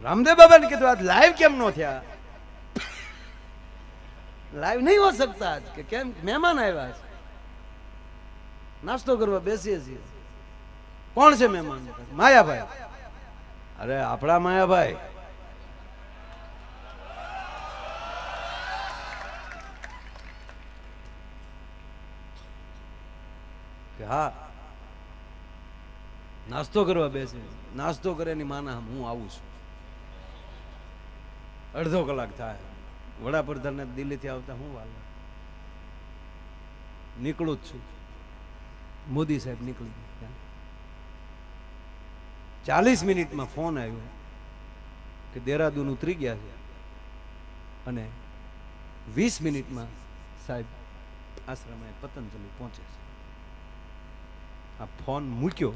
रामदेव बाबा ने कहा आज लाइव केम नो थया लाइव नहीं हो सकता आज के केम मेहमान आया नास्तो करवा बेसीए छे कौन से मेहमान माया भाई अरे आपड़ा माया भाई हाँ नास्तो करवा बेसी नास्तो करे माना हूँ आવું છું અડધો કલાક થાય વડાપ્રધાન દિલ્હીથી આવતા હું વાલા નીકળું જ છું મોદી સાહેબ નીકળી ગયા 40 મિનિટમાં ફોન આવ્યો કે દેહરાદૂન ઉતરી ગયા છે અને 20 મિનિટમાં સાહેબ આશ્રમે પતંજલિ પહોંચે છે આ ફોન મૂક્યો